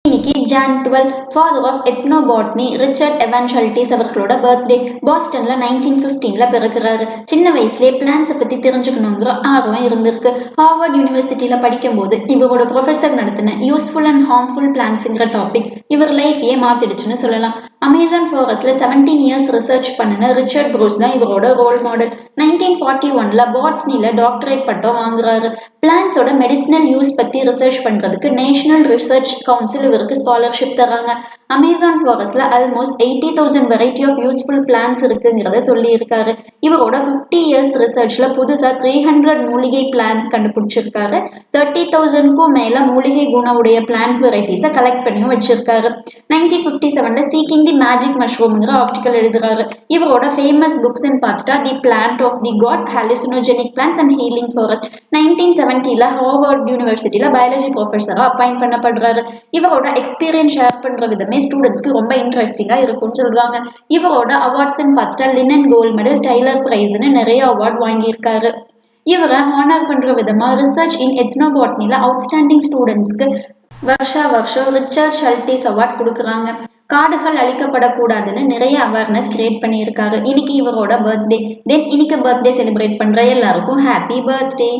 இன்னைக்கு Jan 12 father of ethnobotany Richard Evans Schultes அவர்களோட birthday. பாஸ்டன்ல 1915ல பிறகுறாரு. சின்ன வயசுலேயே பிளான்ஸை பத்தி தெரிஞ்சுக்கணுங்கிற ஆர்வம் இருந்திருக்கு. ஹார்வர்ட் யூனிவர்சிட்டியில படிக்கும்போது இவரோட ப்ரொஃபசர் நடத்தின யூஸ்ஃபுல் அண்ட் ஹார்ம்ஃபுல் பிளான்ஸுங்கிற டாபிக் இவர் லைஃபையே மாத்திடுச்சுன்னு சொல்லலாம். அமேசான் ஃபாரஸ்ட்ல 17 இயர்ஸ் ரிசர்ச் பண்ணின ரிச்சர்ட் ப்ரூஸ் தான் இவரோட ரோல் மாடல். 1941ல பாட்னில டாக்டரேட் பட்டம் வாங்குறாரு. பிளான்ஸோட மெடிசினல் யூஸ் பத்தி ரிசர்ச் பண்றதுக்கு நேஷனல் ரிசர்ச் கவுன்சில் இவருக்கு ஸ்காலர்ஷிப் தராங்க. அமேசான் ஃபாரஸ்ட்ல almost 80,000 variety of useful plants இருக்குங்கிறத சொல்லி இருக்காரு. இவரோட 50 இயர்ஸ் ரிசர்ச்ல புதுசா 300 மூலிகை பிளான்ஸ் கண்டுபிடிச்சிருக்காரு. 30,000க்கும் மேல மூலிகை குணமுடைய பிளான்ட் வெரைட்டிஸை கலெக்ட் பண்ணியும் வச்சிருக்காரு. 1957ல சீக்கிங் தி மேஜிக் மஷ்ரூம்ங்கிற ஆர்டிக்கல் எழுதுறாரு. இவரோட ஃபேமஸ் புக்ஸ்ன்னு பார்த்துட்டா the plant of the god, hallucinogenic plants and healing forest. 1970ல ஹார்வர்ட் யூனிவர்சிட்டியில பயாலஜி ப்ரொஃபஸரா அப்பாயிண்ட் பண்ணப்படுறாரு. இவரோட எக்ஸ்பீரியன்ஸ் ஷேர் பண்ற விதமே ஸ்டூடெண்ட்ஸ்க்கு ரொம்ப இன்ட்ரெஸ்டிங்கா இருக்கும்னு சொல்றாங்க. இவரோட அவார்ட்ஸ்ன்னு பார்த்துட்டா லினன் கோல்ட் மெடல், டைலர் பிரைஸ்னு நிறைய அவார்ட் வாங்கியிருக்காரு. இவரை ஹானர் பண்ற விதமா ரிசர்ச் இன் எத்னோபாட்னில அவுட்ஸ்டாண்டிங் ஸ்டூடெண்ட்ஸ்க்கு வருஷம் ரிச்சர்ட் ஷல்டிஸ் அவார்ட் கொடுக்குறாங்க. காடுகள் அழிக்கப்படக்கூடாதுன்னு நிறைய அவேர்னஸ் கிரியேட் பண்ணியிருக்காரு. இன்னைக்கு இவரோட பர்த்டே. இன்னைக்கு பர்த்டே செலிப்ரேட் பண்ற எல்லாருக்கும் ஹாப்பி பர்த்டே.